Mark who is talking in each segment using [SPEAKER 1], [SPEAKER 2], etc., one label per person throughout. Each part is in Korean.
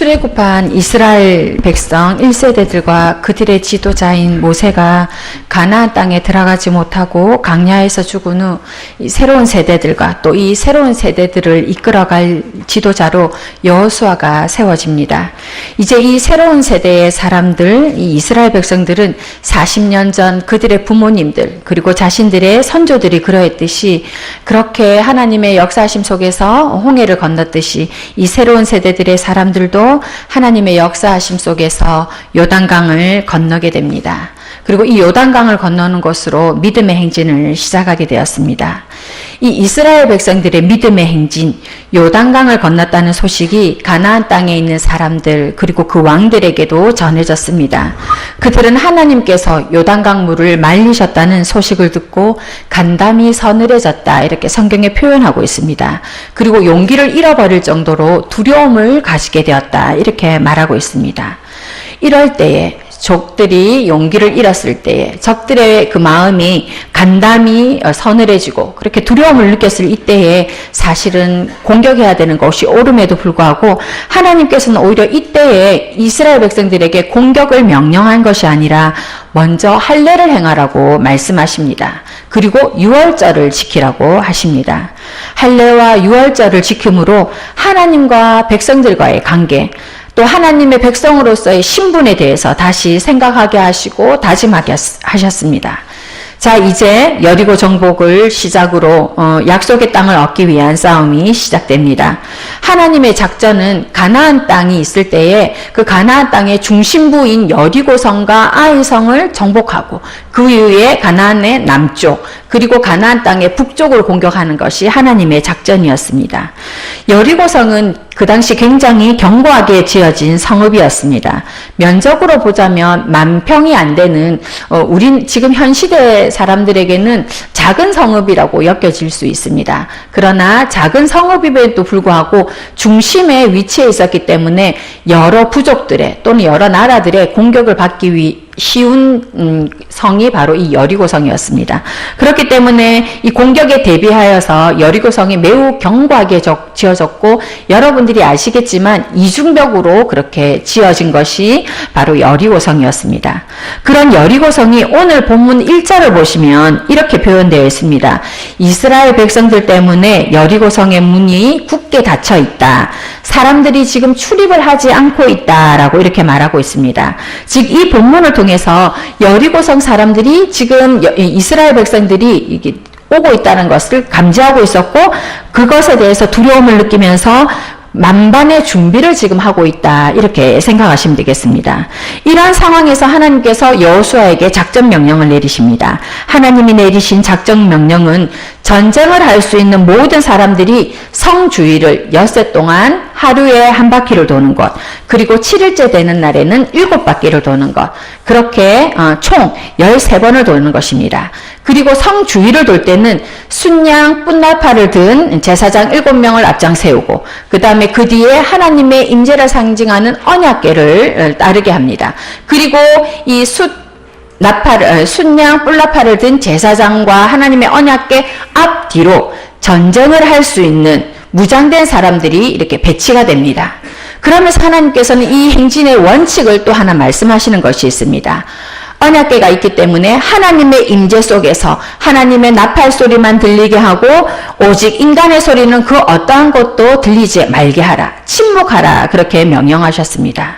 [SPEAKER 1] 출애굽한 이스라엘 백성 1세대들과 그들의 지도자인 모세가 가나안 땅에 들어가지 못하고 광야에서 죽은 후 새로운 세대들과 또 이 새로운 세대들을 이끌어갈 지도자로 여호수아가 세워집니다. 이제 이 새로운 세대의 사람들, 이 이스라엘 백성들은 40년 전 그들의 부모님들 그리고 자신들의 선조들이 그러했듯이 그렇게 하나님의 역사하심 속에서 홍해를 건넜듯이 이 새로운 세대들의 사람들도 하나님의 역사하심 속에서 요단강을 건너게 됩니다. 그리고 이 요단강을 건너는 것으로 믿음의 행진을 시작하게 되었습니다. 이 이스라엘 백성들의 믿음의 행진, 요단강을 건넜다는 소식이 가나안 땅에 있는 사람들 그리고 그 왕들에게도 전해졌습니다. 그들은 하나님께서 요단강 물을 말리셨다는 소식을 듣고 간담이 서늘해졌다 이렇게 성경에 표현하고 있습니다. 그리고 용기를 잃어버릴 정도로 두려움을 가지게 되었다 이렇게 말하고 있습니다. 이럴 때에 적들이 용기를 잃었을 때에 적들의 그 마음이 간담이 서늘해지고 그렇게 두려움을 느꼈을 이때에 사실은 공격해야 되는 것이 옳음에도 불구하고 하나님께서는 오히려 이때에 이스라엘 백성들에게 공격을 명령한 것이 아니라 먼저 할례를 행하라고 말씀하십니다. 그리고 유월절을 지키라고 하십니다. 할례와 유월절을 지킴으로 하나님과 백성들과의 관계 또 하나님의 백성으로서의 신분에 대해서 다시 생각하게 하시고 다짐하게 하셨습니다. 자, 이제 여리고 정복을 시작으로 약속의 땅을 얻기 위한 싸움이 시작됩니다. 하나님의 작전은 가나안 땅이 있을 때에 그 가나안 땅의 중심부인 여리고성과 아이성을 정복하고 그 이후에 가나안의 남쪽 그리고 가나안 땅의 북쪽을 공격하는 것이 하나님의 작전이었습니다. 여리고성은 그 당시 굉장히 견고하게 지어진 성읍이었습니다. 면적으로 보자면 10,000평이 안 되는 우린 지금 현 시대 사람들에게는 작은 성읍이라고 여겨질 수 있습니다. 그러나 작은 성읍임에도 불구하고 중심에 위치해 있었기 때문에 여러 부족들의 또는 여러 나라들의 공격을 받기 쉬운 성이 바로 이 여리고성이었습니다. 그렇기 때문에 이 공격에 대비하여서 여리고성이 매우 견고하게 지어졌고 여러분들이 아시겠지만 이중벽으로 그렇게 지어진 것이 바로 여리고성이었습니다. 그런 여리고성이 오늘 본문 1절을 보시면 이렇게 표현되어 있습니다. 이스라엘 백성들 때문에 여리고성의 문이 굳게 닫혀 있다. 사람들이 지금 출입을 하지 않고 있다라고 이렇게 말하고 있습니다. 즉 이 본문을 통해서 여리고성 사람들이 지금 이스라엘 백성들이 오고 있다는 것을 감지하고 있었고 그것에 대해서 두려움을 느끼면서 만반의 준비를 지금 하고 있다 이렇게 생각하시면 되겠습니다. 이러한 상황에서 하나님께서 여호수아에게 작전 명령을 내리십니다. 하나님이 내리신 작전 명령은 전쟁을 할 수 있는 모든 사람들이 성 주위를 엿새 동안 하루에 한 바퀴를 도는 것 그리고 7일째 되는 날에는 7바퀴를 도는 것 그렇게 총 13번을 도는 것입니다. 그리고 성 주위를 돌 때는 순양 뿔나팔을 든 제사장 7명을 앞장 세우고 그 다음에 그 뒤에 하나님의 임재를 상징하는 언약궤를 따르게 합니다. 그리고 이 순양 뿔나팔을 든 제사장과 하나님의 언약궤 앞뒤로 전쟁을 할 수 있는 무장된 사람들이 이렇게 배치가 됩니다. 그러면서 하나님께서는 이 행진의 원칙을 또 하나 말씀하시는 것이 있습니다. 언약궤가 있기 때문에 하나님의 임재 속에서 하나님의 나팔 소리만 들리게 하고 오직 인간의 소리는 그 어떠한 것도 들리지 말게 하라. 침묵하라. 그렇게 명령하셨습니다.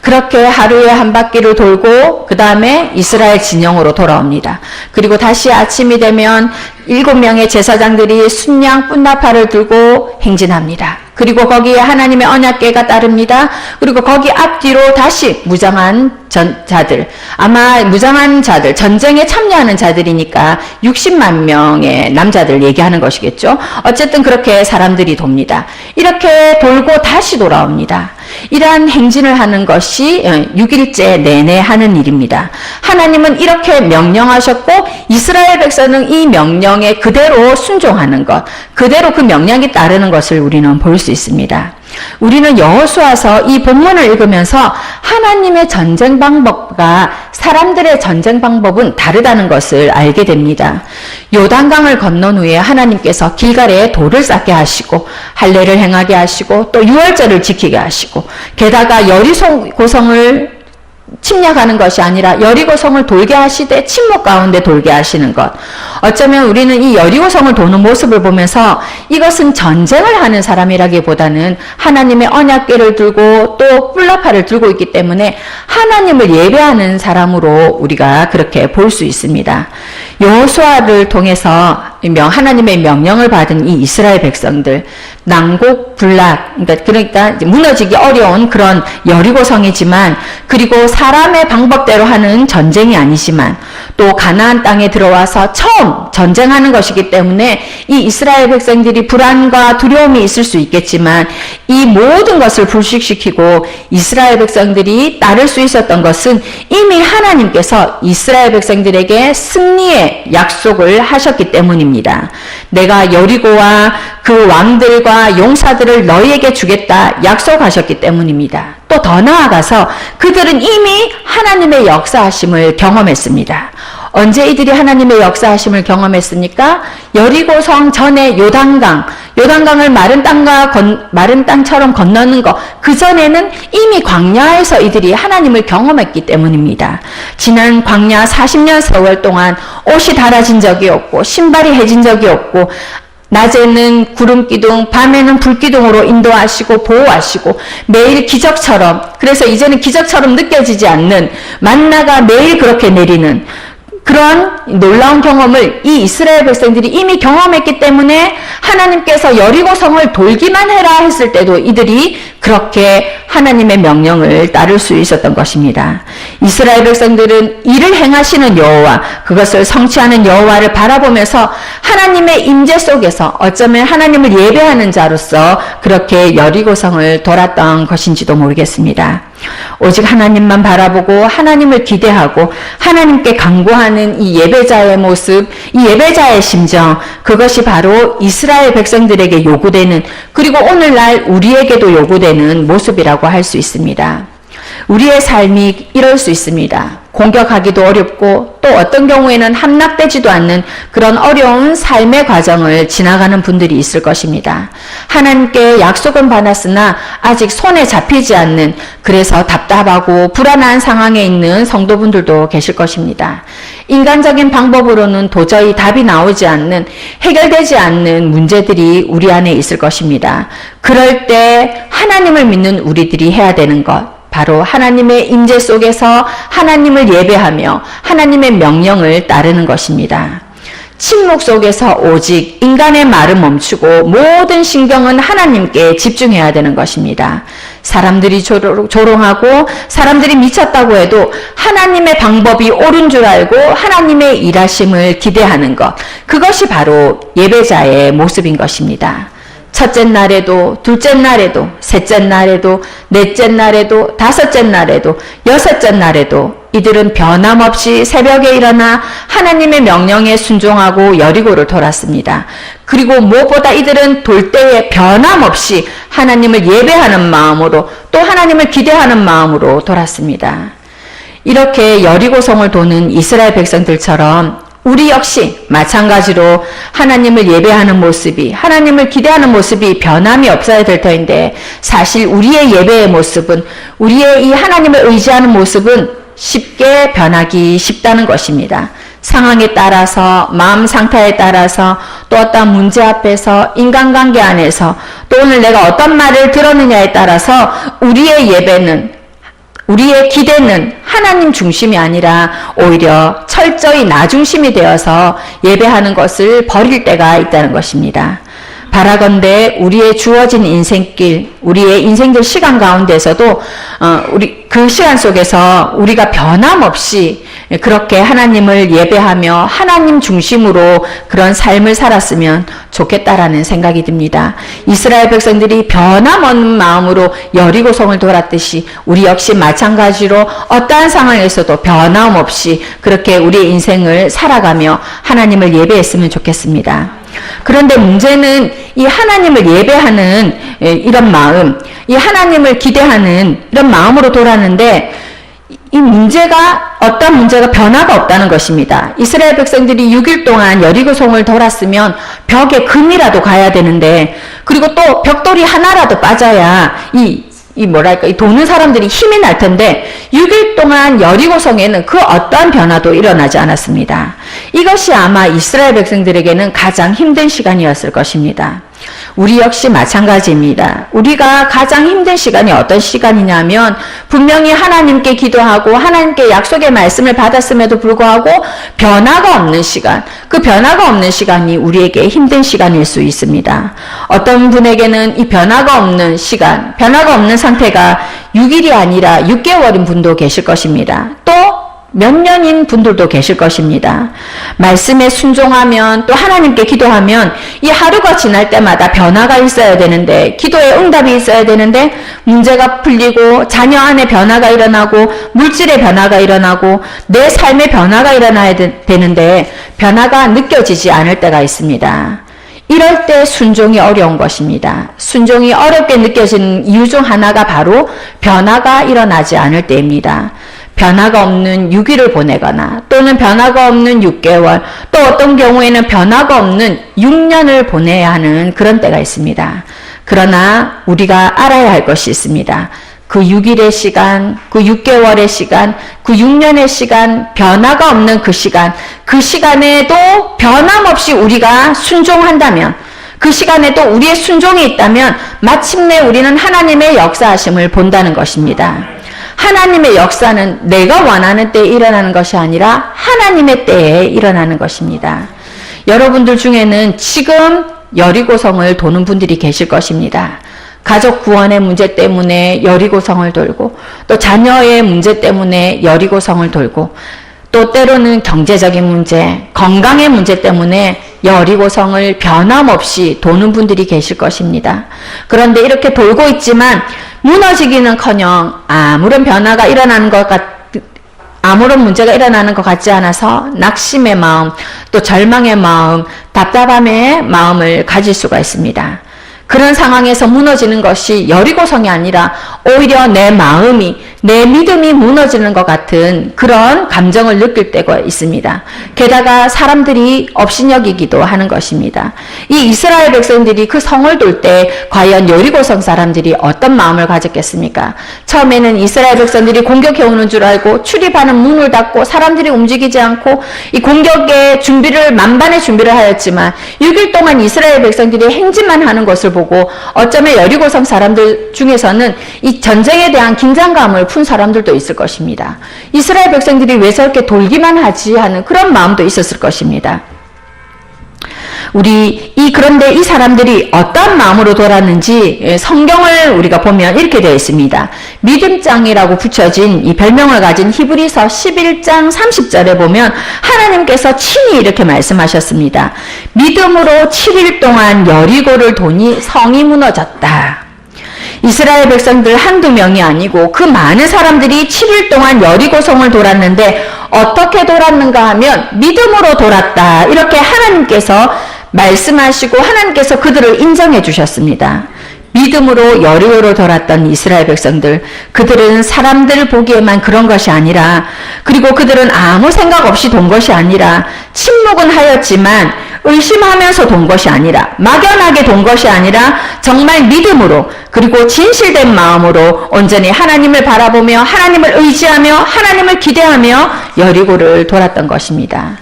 [SPEAKER 1] 그렇게 하루에 한 바퀴를 돌고 그 다음에 이스라엘 진영으로 돌아옵니다. 그리고 다시 아침이 되면 7명의 제사장들이 순양 뿔나팔을 들고 행진합니다. 그리고 거기에 하나님의 언약궤가 따릅니다. 그리고 거기 앞뒤로 다시 무장한 자들, 아마 무장한 자들, 전쟁에 참여하는 자들이니까 60만 명의 남자들 얘기하는 것이겠죠. 어쨌든 그렇게 사람들이 돕니다. 이렇게 돌고 다시 돌아옵니다. 이러한 행진을 하는 것이 6일째 내내 하는 일입니다. 하나님은 이렇게 명령하셨고 이스라엘 백성은 이 명령에 그대로 순종하는 것, 그대로 그 명령에 따르는 것을 우리는 볼 수 있습니다. 우리는 여호수아서 이 본문을 읽으면서 하나님의 전쟁 방법과 사람들의 전쟁 방법은 다르다는 것을 알게 됩니다. 요단강을 건넌 후에 하나님께서 길갈에 돌을 쌓게 하시고 할례를 행하게 하시고 또 유월절을 지키게 하시고 게다가 여리고성을 침략하는 것이 아니라 여리고성을 돌게 하시되 침묵 가운데 돌게 하시는 것. 어쩌면 우리는 이 여리고성을 도는 모습을 보면서 이것은 전쟁을 하는 사람이라기보다는 하나님의 언약궤를 들고 또 뿔나팔을 들고 있기 때문에 하나님을 예배하는 사람으로 우리가 그렇게 볼 수 있습니다. 여호수아를 통해서 하나님의 명령을 받은 이 이스라엘 백성들, 난곡불락, 그러니까 무너지기 어려운 그런 여리고성이지만, 그리고 사람의 방법대로 하는 전쟁이 아니지만 또 가나안 땅에 들어와서 처음 전쟁하는 것이기 때문에 이 이스라엘 백성들이 불안과 두려움이 있을 수 있겠지만 이 모든 것을 불식시키고 이스라엘 백성들이 따를 수 있었던 것은 이미 하나님께서 이스라엘 백성들에게 승리의 약속을 하셨기 때문입니다. 내가 여리고와 그 왕들과 용사들을 너희에게 주겠다 약속하셨기 때문입니다. 또 더 나아가서 그들은 이미 하나님의 역사하심을 경험했습니다. 언제 이들이 하나님의 역사하심을 경험했습니까? 여리고성 전에 요단강을 마른 땅처럼 건너는 것, 그 전에는 이미 광야에서 이들이 하나님을 경험했기 때문입니다. 지난 광야 40년 세월 동안 옷이 닳아진 적이 없고 신발이 해진 적이 없고 낮에는 구름기둥, 밤에는 불기둥으로 인도하시고 보호하시고 매일 기적처럼, 그래서 이제는 기적처럼 느껴지지 않는 만나가 매일 그렇게 내리는 그런 놀라운 경험을 이 이스라엘 백성들이 이미 경험했기 때문에 하나님께서 여리고성을 돌기만 해라 했을 때도 이들이 그렇게 하나님의 명령을 따를 수 있었던 것입니다. 이스라엘 백성들은 이를 행하시는 여호와, 그것을 성취하는 여호와를 바라보면서 하나님의 임재 속에서 어쩌면 하나님을 예배하는 자로서 그렇게 여리고성을 돌았던 것인지도 모르겠습니다. 오직 하나님만 바라보고 하나님을 기대하고 하나님께 간구하는 이 예배자의 모습, 이 예배자의 심정, 그것이 바로 이스라엘 백성들에게 요구되는, 그리고 오늘날 우리에게도 요구되는 모습이라고 할 수 있습니다. 우리의 삶이 이럴 수 있습니다. 공격하기도 어렵고 또 어떤 경우에는 함락되지도 않는 그런 어려운 삶의 과정을 지나가는 분들이 있을 것입니다. 하나님께 약속은 받았으나 아직 손에 잡히지 않는, 그래서 답답하고 불안한 상황에 있는 성도분들도 계실 것입니다. 인간적인 방법으로는 도저히 답이 나오지 않는, 해결되지 않는 문제들이 우리 안에 있을 것입니다. 그럴 때 하나님을 믿는 우리들이 해야 되는 것, 바로 하나님의 임재 속에서 하나님을 예배하며 하나님의 명령을 따르는 것입니다. 침묵 속에서 오직 인간의 말은 멈추고 모든 신경은 하나님께 집중해야 되는 것입니다. 사람들이 조롱하고 사람들이 미쳤다고 해도 하나님의 방법이 옳은 줄 알고 하나님의 일하심을 기대하는 것, 그것이 바로 예배자의 모습인 것입니다. 첫째 날에도, 둘째 날에도, 셋째 날에도, 넷째 날에도, 다섯째 날에도, 여섯째 날에도 이들은 변함없이 새벽에 일어나 하나님의 명령에 순종하고 여리고를 돌았습니다. 그리고 무엇보다 이들은 돌 때에 변함없이 하나님을 예배하는 마음으로, 또 하나님을 기대하는 마음으로 돌았습니다. 이렇게 여리고성을 도는 이스라엘 백성들처럼 우리 역시 마찬가지로 하나님을 예배하는 모습이, 하나님을 기대하는 모습이 변함이 없어야 될 터인데, 사실 우리의 예배의 모습은, 우리의 이 하나님을 의지하는 모습은 쉽게 변하기 쉽다는 것입니다. 상황에 따라서, 마음 상태에 따라서, 또 어떤 문제 앞에서, 인간관계 안에서, 또 오늘 내가 어떤 말을 들었느냐에 따라서 우리의 예배는, 우리의 기대는 하나님 중심이 아니라 오히려 철저히 나 중심이 되어서 예배하는 것을 버릴 때가 있다는 것입니다. 바라건대 우리의 주어진 인생길, 우리의 인생들 시간 가운데서도 우리 그 시간 속에서 우리가 변함없이 그렇게 하나님을 예배하며 하나님 중심으로 그런 삶을 살았으면 좋겠다라는 생각이 듭니다. 이스라엘 백성들이 변함없는 마음으로 여리고성을 돌았듯이 우리 역시 마찬가지로 어떠한 상황에서도 변함없이 그렇게 우리의 인생을 살아가며 하나님을 예배했으면 좋겠습니다. 그런데 문제는 이 하나님을 예배하는 이런 마음, 이 하나님을 기대하는 이런 마음으로 돌았는데 이 문제가 어떤 문제가 변화가 없다는 것입니다. 이스라엘 백성들이 6일 동안 여리고성을 돌았으면 벽에 금이라도 가야 되는데, 그리고 또 벽돌이 하나라도 빠져야 이 도는 사람들이 힘이 날 텐데 6일 동안 여리고성에는 그 어떠한 변화도 일어나지 않았습니다. 이것이 아마 이스라엘 백성들에게는 가장 힘든 시간이었을 것입니다. 우리 역시 마찬가지입니다. 우리가 가장 힘든 시간이 어떤 시간이냐면 분명히 하나님께 기도하고 하나님께 약속의 말씀을 받았음에도 불구하고 변화가 없는 시간, 그 변화가 없는 시간이 우리에게 힘든 시간일 수 있습니다. 어떤 분에게는 이 변화가 없는 시간, 변화가 없는 상태가 6일이 아니라 6개월인 분도 계실 것입니다. 또 몇 년인 분들도 계실 것입니다. 말씀에 순종하면 또 하나님께 기도하면 이 하루가 지날 때마다 변화가 있어야 되는데, 기도에 응답이 있어야 되는데 문제가 풀리고 자녀 안에 변화가 일어나고 물질의 변화가 일어나고 내 삶의 변화가 일어나야 되는데 변화가 느껴지지 않을 때가 있습니다. 이럴 때 순종이 어려운 것입니다. 순종이 어렵게 느껴지는 이유 중 하나가 바로 변화가 일어나지 않을 때입니다. 변화가 없는 6일을 보내거나 또는 변화가 없는 6개월, 또 어떤 경우에는 변화가 없는 6년을 보내야 하는 그런 때가 있습니다. 그러나 우리가 알아야 할 것이 있습니다. 그 6일의 시간, 그 6개월의 시간, 그 6년의 시간, 변화가 없는 그 시간에도 변함없이 우리가 순종한다면, 그 시간에도 우리의 순종이 있다면 마침내 우리는 하나님의 역사하심을 본다는 것입니다. 하나님의 역사는 내가 원하는 때에 일어나는 것이 아니라 하나님의 때에 일어나는 것입니다. 여러분들 중에는 지금 여리고성을 도는 분들이 계실 것입니다. 가족 구원의 문제 때문에 여리고성을 돌고, 또 자녀의 문제 때문에 여리고성을 돌고, 또 때로는 경제적인 문제, 건강의 문제 때문에 여리고성을 변함없이 도는 분들이 계실 것입니다. 그런데 이렇게 돌고 있지만 무너지기는커녕 아무런 변화가 일어나는 아무런 문제가 일어나는 것 같지 않아서 낙심의 마음, 또 절망의 마음, 답답함의 마음을 가질 수가 있습니다. 그런 상황에서 무너지는 것이 여리고성이 아니라 오히려 내 마음이, 내 믿음이 무너지는 것 같은 그런 감정을 느낄 때가 있습니다. 게다가 사람들이 업신여기기도 하는 것입니다. 이 이스라엘 백성들이 그 성을 돌 때 과연 여리고성 사람들이 어떤 마음을 가졌겠습니까? 처음에는 이스라엘 백성들이 공격해오는 줄 알고 출입하는 문을 닫고 사람들이 움직이지 않고 이 공격의 만반의 준비를 하였지만 6일 동안 이스라엘 백성들이 행진만 하는 것을 보고 어쩌면 여리고성 사람들 중에서는 이 전쟁에 대한 긴장감을 푼 사람들도 있을 것입니다. 이스라엘 백성들이 왜 저렇게 돌기만 하지 하는 그런 마음도 있었을 것입니다. 그런데 이 사람들이 어떤 마음으로 돌았는지 성경을 우리가 보면 이렇게 되어 있습니다. 믿음장이라고 붙여진 이 별명을 가진 히브리서 11장 30절에 보면 하나님께서 친히 이렇게 말씀하셨습니다. 믿음으로 7일 동안 여리고를 도니 성이 무너졌다. 이스라엘 백성들 한두 명이 아니고 그 많은 사람들이 7일 동안 여리고성을 돌았는데 어떻게 돌았는가 하면 믿음으로 돌았다. 이렇게 하나님께서 말씀하시고 하나님께서 그들을 인정해 주셨습니다. 믿음으로 여리고로 돌았던 이스라엘 백성들, 그들은 사람들 보기에만 그런 것이 아니라, 그리고 그들은 아무 생각 없이 돈 것이 아니라, 침묵은 하였지만 의심하면서 돈 것이 아니라, 막연하게 돈 것이 아니라 정말 믿음으로, 그리고 진실된 마음으로 온전히 하나님을 바라보며 하나님을 의지하며 하나님을 기대하며 여리고를 돌았던 것입니다.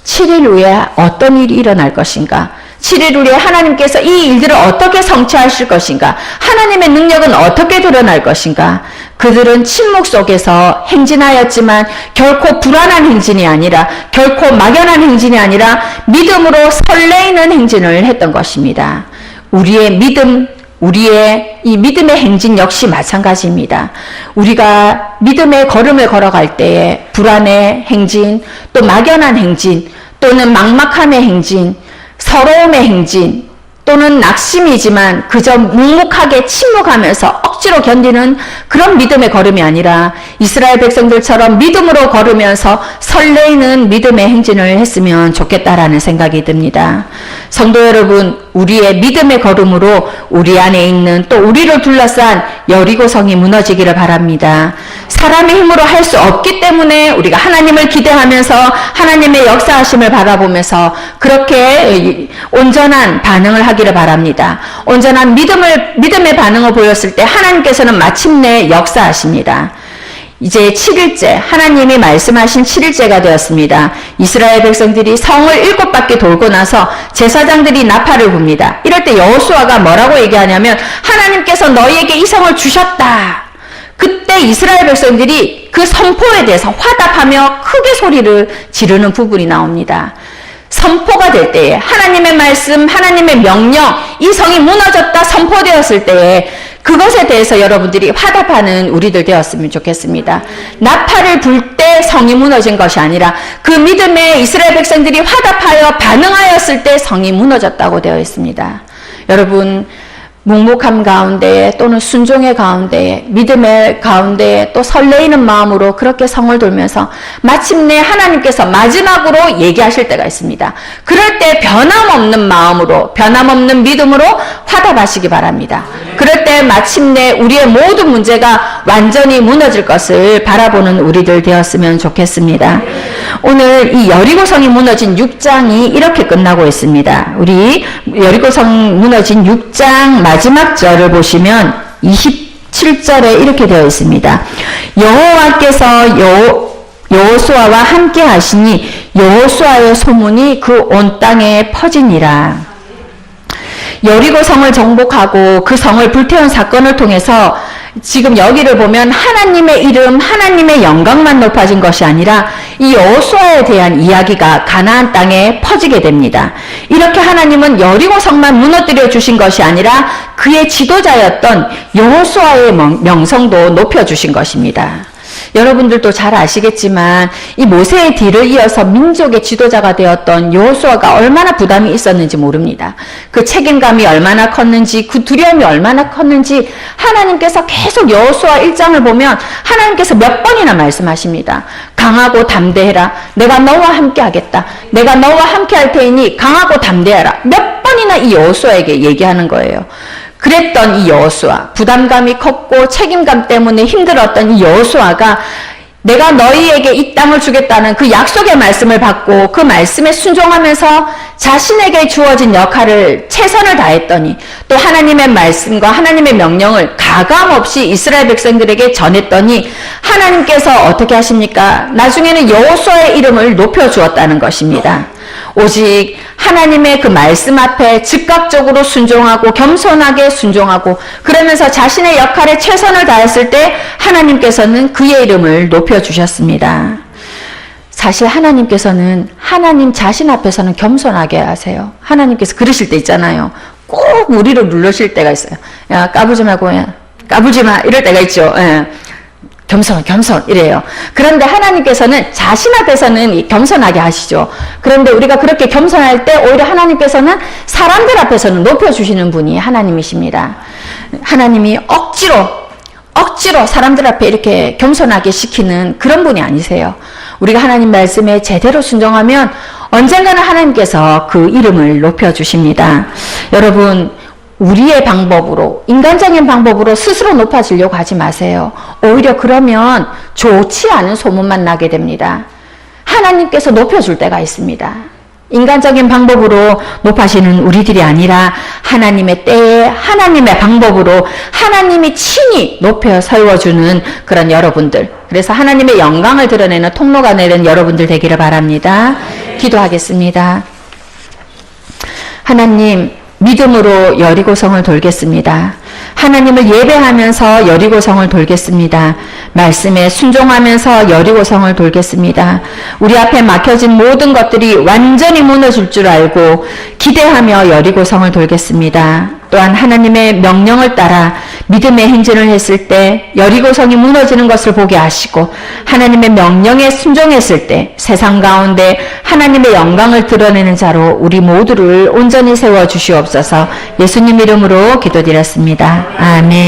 [SPEAKER 1] 7일 후에 어떤 일이 일어날 것인가? 7일 후에 하나님께서 이 일들을 어떻게 성취하실 것인가? 하나님의 능력은 어떻게 드러날 것인가? 그들은 침묵 속에서 행진하였지만 결코 불안한 행진이 아니라, 결코 막연한 행진이 아니라 믿음으로 설레이는 행진을 했던 것입니다. 우리의 이 믿음의 행진 역시 마찬가지입니다. 우리가 믿음의 걸음을 걸어갈 때에 불안의 행진, 또 막연한 행진, 또는 막막함의 행진, 서러움의 행진, 또는 낙심이지만 그저 묵묵하게 침묵하면서 억지로 견디는 그런 믿음의 걸음이 아니라 이스라엘 백성들처럼 믿음으로 걸으면서 설레이는 믿음의 행진을 했으면 좋겠다라는 생각이 듭니다. 성도 여러분, 우리의 믿음의 걸음으로 우리 안에 있는 또 우리를 둘러싼 여리고성이 무너지기를 바랍니다. 사람의 힘으로 할 수 없기 때문에 우리가 하나님을 기대하면서 하나님의 역사하심을 바라보면서 그렇게 온전한 반응을 하기를 바랍니다. 온전한 믿음의 반응을 보였을 때 하나님께서는 마침내 역사하십니다. 이제 7일째, 하나님이 말씀하신 7일째가 되었습니다. 이스라엘 백성들이 성을 7바퀴 돌고 나서 제사장들이 나팔을 붑니다. 이럴 때 여호수아가 뭐라고 얘기하냐면 하나님께서 너희에게 이 성을 주셨다. 그때 이스라엘 백성들이 그 선포에 대해서 화답하며 크게 소리를 지르는 부분이 나옵니다. 선포가 될 때에 하나님의 말씀, 하나님의 명령, 이 성이 무너졌다 선포되었을 때에 그것에 대해서 여러분들이 화답하는 우리들 되었으면 좋겠습니다. 나팔을 불 때 성이 무너진 것이 아니라 그 믿음에 이스라엘 백성들이 화답하여 반응하였을 때 성이 무너졌다고 되어 있습니다. 여러분, 묵묵함 가운데에 또는 순종의 가운데에 믿음의 가운데에 또 설레이는 마음으로 그렇게 성을 돌면서 마침내 하나님께서 마지막으로 얘기하실 때가 있습니다. 그럴 때 변함없는 마음으로 변함없는 믿음으로 화답하시기 바랍니다. 그럴 때 마침내 우리의 모든 문제가 완전히 무너질 것을 바라보는 우리들 되었으면 좋겠습니다. 오늘 이 여리고성이 무너진 6장이 이렇게 끝나고 있습니다. 우리 여리고성 무너진 6장 마지막 절을 보시면 27절에 이렇게 되어 있습니다. 여호와께서 여호수아와 함께 하시니 여호수아의 소문이 그 온 땅에 퍼지니라. 여리고성을 정복하고 그 성을 불태운 사건을 통해서 지금 여기를 보면 하나님의 이름, 하나님의 영광만 높아진 것이 아니라 이 여호수아에 대한 이야기가 가나안 땅에 퍼지게 됩니다. 이렇게 하나님은 여리고성만 무너뜨려 주신 것이 아니라 그의 지도자였던 여호수아의 명성도 높여주신 것입니다. 여러분들도 잘 아시겠지만 이 모세의 뒤를 이어서 민족의 지도자가 되었던 여호수아가 얼마나 부담이 있었는지 모릅니다. 그 책임감이 얼마나 컸는지, 그 두려움이 얼마나 컸는지 하나님께서 계속 여호수아 1장을 보면 하나님께서 몇 번이나 말씀하십니다. 강하고 담대해라. 내가 너와 함께 하겠다. 내가 너와 함께 할 테니 강하고 담대하라. 몇 번이나 이 여호수아에게 얘기하는 거예요. 그랬던 이 여호수아, 부담감이 컸고 책임감 때문에 힘들었던 이 여호수아가 내가 너희에게 이 땅을 주겠다는 그 약속의 말씀을 받고 그 말씀에 순종하면서 자신에게 주어진 역할을 최선을 다했더니 또 하나님의 말씀과 하나님의 명령을 가감없이 이스라엘 백성들에게 전했더니 하나님께서 어떻게 하십니까? 나중에는 여호수아의 이름을 높여주었다는 것입니다. 오직 하나님의 그 말씀 앞에 즉각적으로 순종하고 겸손하게 순종하고 그러면서 자신의 역할에 최선을 다했을 때 하나님께서는 그의 이름을 높여주셨습니다. 사실 하나님께서는 하나님 자신 앞에서는 겸손하게 하세요. 하나님께서 그러실 때 있잖아요. 꼭 우리를 누르실 때가 있어요. 야, 까불지 말고, 야, 까불지 마. 이럴 때가 있죠. 예. 겸손 이래요. 그런데 하나님께서는 자신 앞에서는 겸손하게 하시죠. 그런데 우리가 그렇게 겸손할 때 오히려 하나님께서는 사람들 앞에서는 높여주시는 분이 하나님이십니다. 하나님이 억지로 사람들 앞에 이렇게 겸손하게 시키는 그런 분이 아니세요. 우리가 하나님 말씀에 제대로 순종하면 언젠가는 하나님께서 그 이름을 높여주십니다. 여러분, 우리의 방법으로, 인간적인 방법으로 스스로 높아지려고 하지 마세요. 오히려 그러면 좋지 않은 소문만 나게 됩니다. 하나님께서 높여줄 때가 있습니다. 인간적인 방법으로 높아지는 우리들이 아니라 하나님의 때에 하나님의 방법으로 하나님이 친히 높여 세워주는 그런 여러분들, 그래서 하나님의 영광을 드러내는 통로가 되는 여러분들 되기를 바랍니다. 기도하겠습니다. 하나님, 믿음으로 여리고성을 돌겠습니다. 하나님을 예배하면서 여리고성을 돌겠습니다. 말씀에 순종하면서 여리고성을 돌겠습니다. 우리 앞에 막혀진 모든 것들이 완전히 무너질 줄 알고 기대하며 여리고성을 돌겠습니다. 또한 하나님의 명령을 따라 믿음의 행진을 했을 때 여리고성이 무너지는 것을 보게 하시고 하나님의 명령에 순종했을 때 세상 가운데 하나님의 영광을 드러내는 자로 우리 모두를 온전히 세워 주시옵소서. 예수님 이름으로 기도드렸습니다. 아멘.